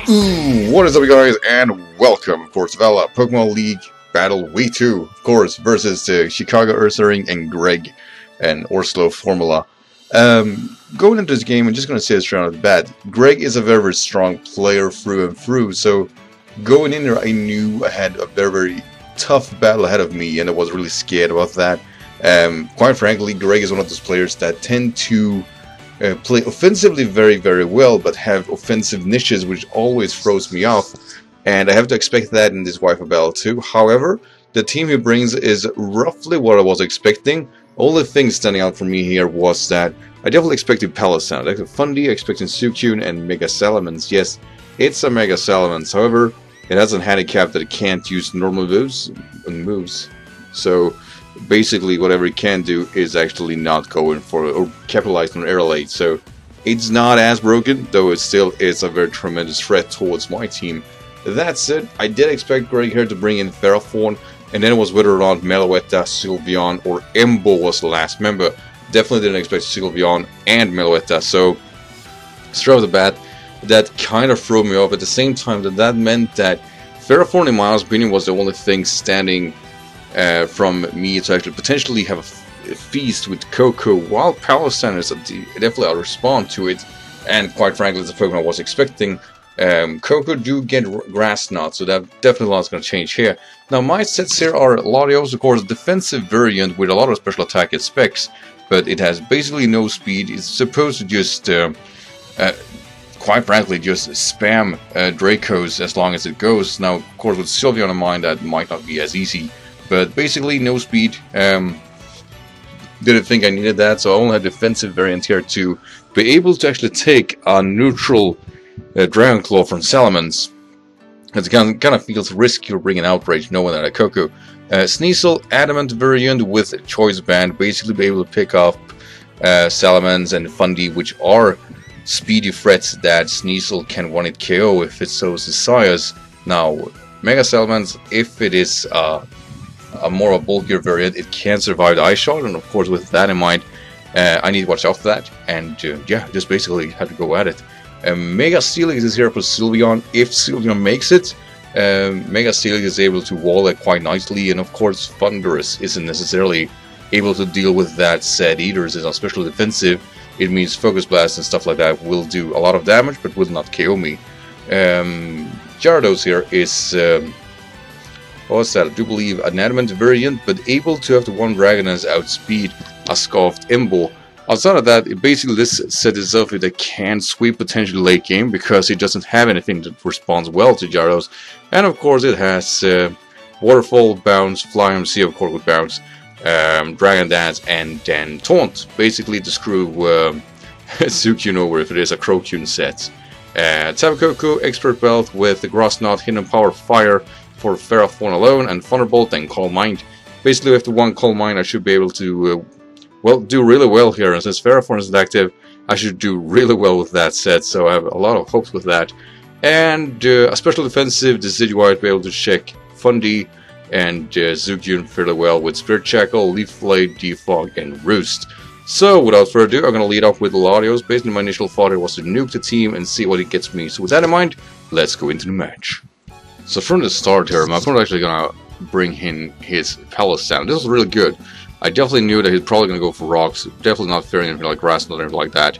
What is up, guys, and welcome, of course, to Vela Pokemon League Battle Week 2, of course, versus Chicago Ursaring and Greg and Orslo Formula. Going into this game, I'm just going to say this right off the bat, Greg is a very, very strong player through and through, so going in there, I knew I had a very, very tough battle ahead of me, and I was really scared about that. Quite frankly, Greg is one of those players that tend to play offensively very, very well, but have offensive niches, which always throws me off. And I have to expect that in this Wi-Fi battle too. However, the team he brings is roughly what I was expecting. Only thing standing out for me here was that I definitely expected Palossand. I expected Fundy, expecting Suicune, and Mega Salamence. Yes, it's a Mega Salamence. However, it has a handicap that it can't use normal moves. So basically, whatever it can do is actually not going for or capitalize on air late. So it's not as broken, though it still is a very tremendous threat towards my team. That said, I did expect Greg here to bring in Ferrothorn, and then it was whether or not Meloetta, Sylveon, or Embo was the last member. Definitely didn't expect Sylveon and Meloetta, so straight off the bat, that kind of threw me off. At the same time, that meant that Ferrothorn, in my opinion, was the only thing standing from me to actually potentially have a feast with Coco, while Palossand is definitely I'll respond to it, and quite frankly, the Pokemon I was expecting. Coco do get Grass Knot, so that definitely a lot's going to change here. Now, my sets here are Latios, of course, defensive variant with a lot of special attack and specs, but it has basically no speed. It's supposed to just, quite frankly, just spam Dracos as long as it goes. Now, of course, with Sylveon in mind, that might not be as easy. But basically, no speed. Didn't think I needed that, so I only had defensive variant here to be able to actually take a neutral Dragon Claw from Salamence. It kind of feels risky to bring an Outrage, knowing that I Coco. Sneasel, Adamant variant with Choice Band, basically be able to pick up Salamence and Fundy, which are speedy threats that Sneasel can one-hit KO if it so desires. Now, Mega Salamence, if it is a more a bulkier variant, it can survive the Ice Shot, and of course with that in mind, I need to watch out for that, and yeah, just basically have to go at it. Mega Steelix is here for Sylveon. If Sylveon makes it, Mega Steelix is able to wall it quite nicely, and of course Thunderous isn't necessarily able to deal with that said Eaters is especially defensive. It means Focus Blast and stuff like that will do a lot of damage, but will not KO me. Gyarados here is what's that? I do believe an Adamant variant, but able to have the one Dragon as outspeed a Scoffed Embo. Outside of that, it basically this set itself that can sweep potentially late game because it doesn't have anything that responds well to Gyarados. And of course it has Waterfall, Bounce, Fly MC of course with Bounce, Dragon Dance, and then Taunt. Basically to screw Suicune over if it is a Crocune set. Tabacoco, Expert Belt with the Grass Knot, Hidden Power, Fire for Ferrothorn alone, and Thunderbolt and Calm Mind. Basically after one Calm Mind I should be able to well, do really well here, and since Ferrothorn is active, I should do really well with that set, so I have a lot of hopes with that. And a special defensive Decidueye to be able to check Fundy and Suicune fairly well with Spirit Shackle, Leaf Blade, Defog, and Roost. So, without further ado, I'm going to lead off with Latios. Basically, my initial thought was to nuke the team and see what it gets me. So with that in mind, let's go into the match. So from the start here, my opponent actually going to bring in his Palossand. This was really good. I definitely knew that he's probably going to go for rocks, definitely not fearing anything like Grass Knot or anything like that.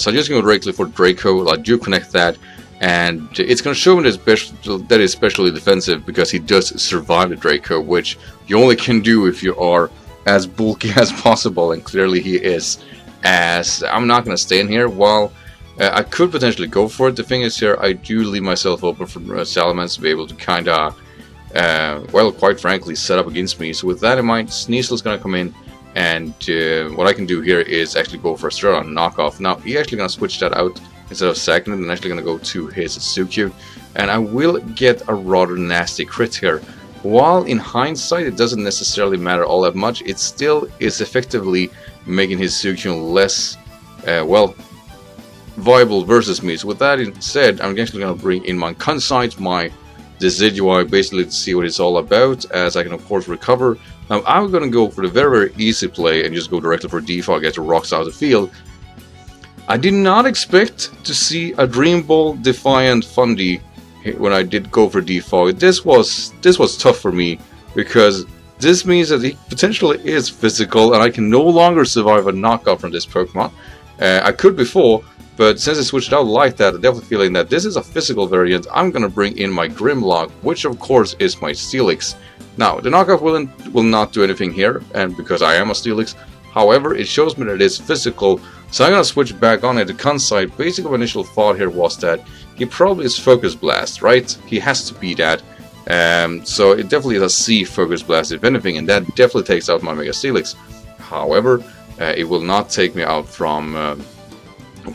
So I'm just going to go directly for Draco. I do connect that, and it's going to show me that it's especially defensive because he does survive the Draco, which you only can do if you are as bulky as possible, and clearly he is. As I'm not going to stay in here while I could potentially go for it. The thing is here, I do leave myself open for Salamence to be able to kind of well, quite frankly, set up against me. So with that in mind, Sneasel is going to come in, and what I can do here is actually go for a straight on knockoff. Now, he's actually going to switch that out instead of second, and actually going to go to his Suicune, and I will get a rather nasty crit here. While in hindsight, it doesn't necessarily matter all that much, it still is effectively making his Suicune less, well, viable versus me. So with that said, I'm actually going to bring in my Kunsight, my Decidueye, basically to see what it's all about, as I can of course recover. Now I'm going to go for the very, very easy play and just go directly for Defog, get the rocks out of the field. I did not expect to see a Dream Ball Defiant Fundy when I did go for Defog. This was tough for me, because this means that he potentially is physical and I can no longer survive a knockout from this Pokemon. I could before, but since I switched out like that, I'm definitely feeling that this is a physical variant. I'm gonna bring in my Grimlock, which of course is my Steelix. Now, the knockoff will not do anything here, and because I am a Steelix. However, it shows me that it is physical, so I'm gonna switch back on it to Kunside. Basically, my initial thought here was that he probably is Focus Blast, right? He has to be that. So it definitely is a C Focus Blast, if anything, and that definitely takes out my Mega Steelix. However, it will not take me out from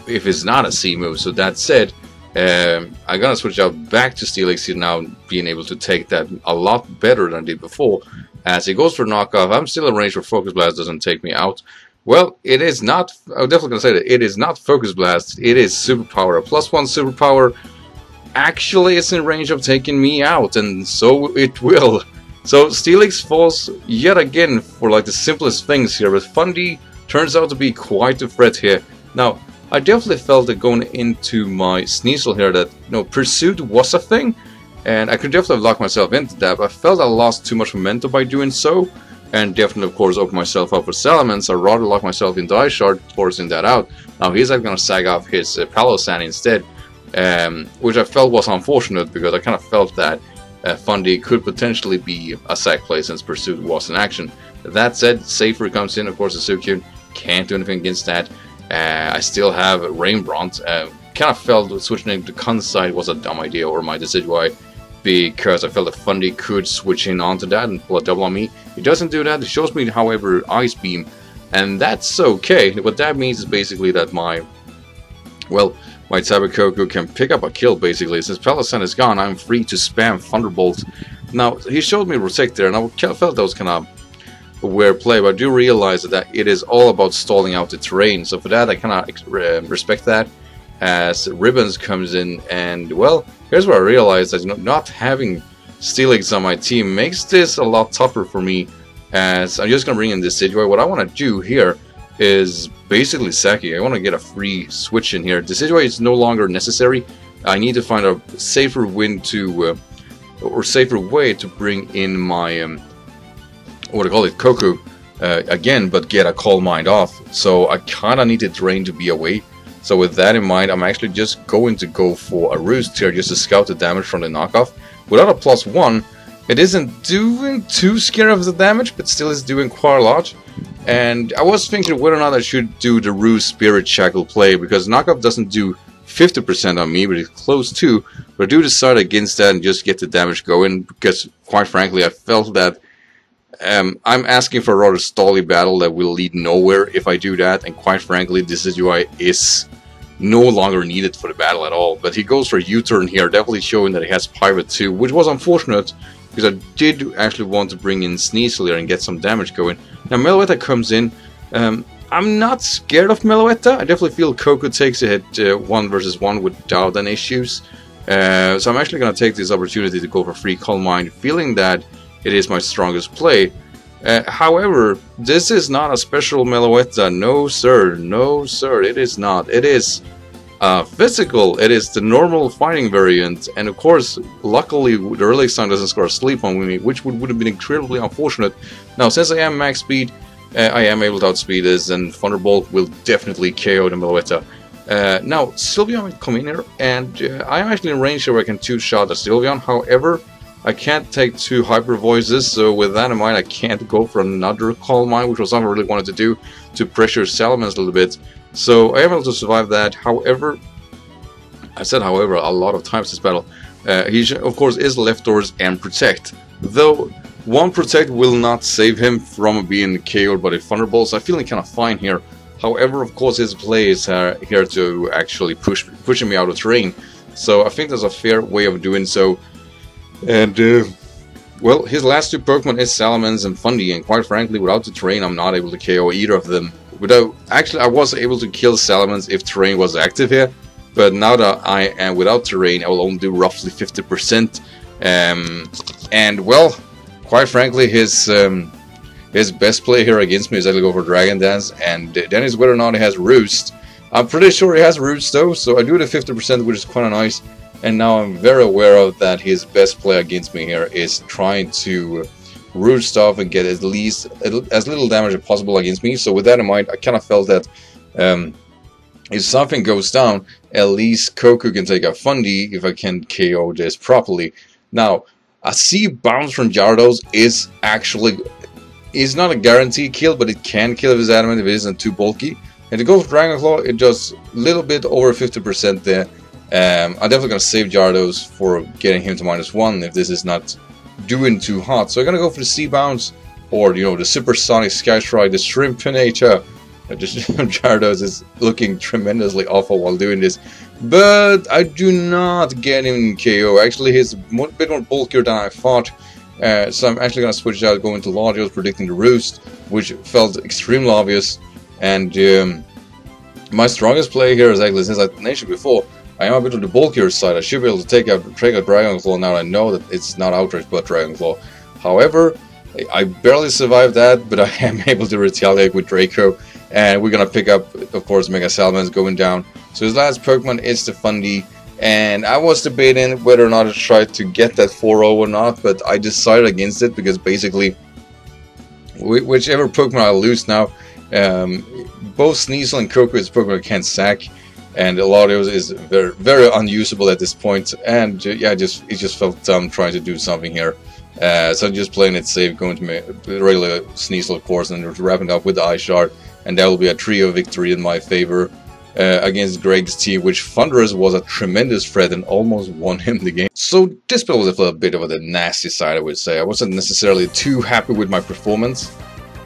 if it's not a C move. So that said, I'm gonna switch out back to Steelix here now, being able to take that a lot better than I did before. As it goes for knockoff, I'm still in range where Focus Blast doesn't take me out. Well, it is not. I'm definitely gonna say that it is not Focus Blast. It is Superpower. A +1 Superpower actually is in range of taking me out, and so it will. So Steelix falls yet again for like the simplest things here, but Fundy turns out to be quite a threat here. Now, I definitely felt that going into my Sneasel here that, you know, Pursuit was a thing, and I could definitely have locked myself into that, but I felt I lost too much momentum by doing so, and definitely, of course, opened myself up for Salamence. I'd rather lock myself into Ice Shard, forcing that out. Now he's going to sag off his Palossand instead, which I felt was unfortunate, because I kind of felt that Fundy could potentially be a sack play since Pursuit was in action. That said, Safer comes in, of course, the Suicune can't do anything against that. I still have Rainbront. Kind of felt switching into Kunside was a dumb idea, or my decision, because I felt that Fundy could switch in onto that and pull a double on me. It doesn't do that. It shows me, however, Ice Beam, and that's okay. What that means is basically that my Tabakoku can pick up a kill, basically. Since Palossand is gone, I'm free to spam Thunderbolt. Now, he showed me Protect there, and I felt that was kind of a weird play, but I do realize that it is all about stalling out the terrain. So for that, I kind of respect that. As Ribbons comes in, and well, here's where I realized that, you know, not having Steelix on my team makes this a lot tougher for me. As I'm just gonna bring in this Decidueye. What I want to do here is basically Saki. I want to get a free switch in here. Decidueye is no longer necessary. I need to find a safer win to, or safer way to bring in my what I call it, Koku again, but get a Calm Mind off. So I kind of need the Drain to be away. So with that in mind, I'm actually just going to go for a Roost here, just to scout the damage from the knockoff. Without a +1, it isn't doing too scary of the damage, but still is doing quite a lot. And I was thinking whether or not I should do the Roost Spirit Shackle play, because knockoff doesn't do 50% on me, but it's close to. But I do decide against that and just get the damage going, because quite frankly, I felt that I'm asking for a rather stally battle that will lead nowhere if I do that, and quite frankly, this Decidueye is no longer needed for the battle at all. But he goes for a U-turn here, definitely showing that he has Pivot too, which was unfortunate, because I did actually want to bring in Sneasel here and get some damage going. Now Meloetta comes in. I'm not scared of Meloetta. I definitely feel Koku takes a hit 1 versus 1 without any issues. So I'm actually going to take this opportunity to go for free Calm Mind, feeling that it is my strongest play. However, this is not a special Meloetta. No sir, no sir, it is not. It is physical. It is the normal fighting variant, and of course, luckily the early sign doesn't score a sleep on me, which would have been incredibly unfortunate. Now, since I am max speed, I am able to outspeed this, and Thunderbolt will definitely KO the Meloetta. Now, Sylveon will come in here, and I am actually in range where I can two-shot a Sylveon. However, I can't take 2 Hyper Voices, so with that in mind, I can't go for another Calm Mind, which was something I really wanted to do to pressure Salamence a little bit. So I am able to survive that. However, I said however a lot of times this battle. He of course is Left Doors and Protect, though 1 Protect will not save him from being KO'd by the Thunderbolt, so I feel kind of fine here. However, of course, his play is here to actually pushing me out of terrain, so I think there's a fair way of doing so. And well, his last 2 Pokemon is Salamence and Fundy, and quite frankly, without the terrain, I'm not able to KO either of them. Actually, I was able to kill Salamence if terrain was active here, but now that I am without terrain, I will only do roughly 50%. And well, quite frankly, his best play here against me is actually go for Dragon Dance, and then is whether or not he has Roost. I'm pretty sure he has roots though, so I do it at 50%, which is kind of nice. And now I'm very aware of that his best play against me here is trying to root stuff and get at least as little damage as possible against me. So with that in mind, I kind of felt that if something goes down, at least Koku can take a Fundy if I can KO this properly. Now, a C bounce from Gyarados is not a guaranteed kill, but it can kill if it's adamant if it isn't too bulky. And to go for Dragon Claw, it does a little bit over 50% there. I'm definitely going to save Gyarados for getting him to -1 if this is not doing too hot. So I'm going to go for the C bounce, or you know, the Supersonic Sky Strike, the Shrimpinator. Gyarados is looking tremendously awful while doing this, but I do not get him KO. Actually, he's a bit more bulkier than I thought, so I'm actually going to switch out, going to Latios, predicting the Roost, which felt extremely obvious. And my strongest play here is actually, since I mentioned before, I am a bit on the bulkier side. I should be able to take out Dragon Claw now. I know that it's not Outrage but Dragon Claw. However, I barely survived that, but I am able to retaliate with Draco. And we're gonna pick up, of course, Mega Salamence going down. So his last Pokemon is the Fundy, and I was debating whether or not to try to get that 4-0 or not, but I decided against it because basically, whichever Pokemon I lose now, both Sneasel and Koku is Pokemon I can't sack, and Latios is very, very unusable at this point. And yeah, it just felt dumb trying to do something here. So I'm just playing it safe, going to regular Sneasel, of course, and wrapping up with the Ice Shard. And that will be a trio victory in my favor against Greg's team, which Thundurus was a tremendous threat and almost won him the game. So this battle was a bit of the nasty side, I would say. I wasn't necessarily too happy with my performance.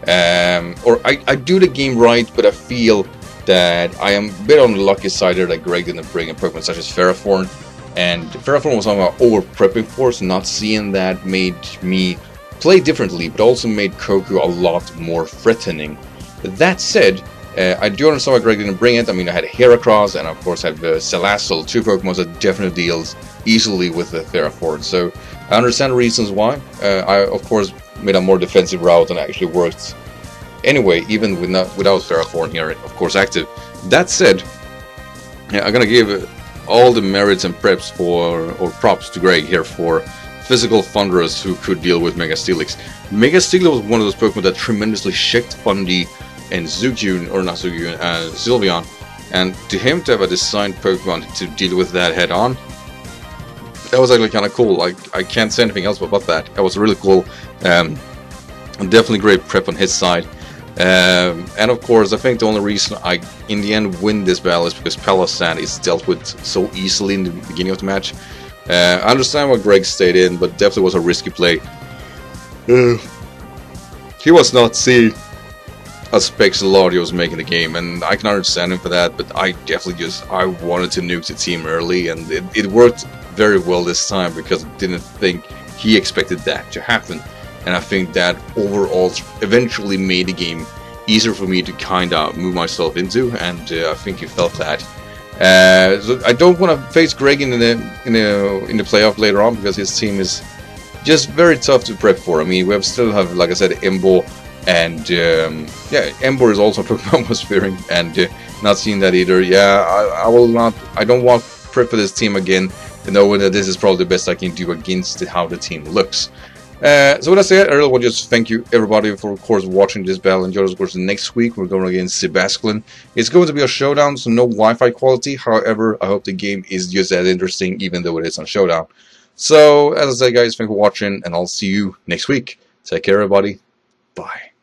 I do the game right, but I feel that I am a bit on the lucky side there that Greg didn't bring a Pokemon such as Ferrothorn. And Ferrothorn was somehow over-prepping for, so not seeing that made me play differently, but also made Koku a lot more threatening. That said, I do understand why Greg didn't bring it. I mean, I had Heracross, and of course I have Salazzle, two Pokemon that definitely deals easily with the Ferrothorn. So I understand the reasons why. I, of course, made a more defensive route and actually worked anyway, even without Ferrothorn here, of course, active. That said, I'm gonna give all the merits and preps or props to Greg here for physical Thundurus who could deal with Mega Steelix. Mega Steelix was one of those Pokemon that tremendously checked Fundy and Zugune, or not Zugune, Sylveon, and to him to have a designed Pokemon to deal with that head on, that was actually kind of cool. I can't say anything else about that. That was really cool. Definitely great prep on his side. And of course, I think the only reason I, in the end, win this battle is because Palossand is dealt with so easily in the beginning of the match. I understand why Greg stayed in, but definitely was a risky play. He was not seeing aspects Latios making the game, and I can understand him for that, but I definitely I wanted to nuke the team early, and it worked very well this time because I didn't think he expected that to happen. And I think that overall eventually made the game easier for me to kind of move myself into, and I think he felt that. So I don't want to face Greg in the playoff later on because his team is just very tough to prep for. I mean, we still have, like I said, Embo, and yeah, Embo is also a Pokemon was fearing, and not seeing that either. Yeah, I will not. I don't want to prep for this team again, knowing that this is probably the best I can do against how the team looks. So with that said, I really want to just thank you everybody for, of course, watching this battle. Enjoy, of course, next week we're going against Sebastian. It's going to be a showdown, so no Wi-Fi quality. However, I hope the game is just as interesting, even though it is on showdown. So, as I said, guys, thanks for watching, and I'll see you next week. Take care, everybody. Bye.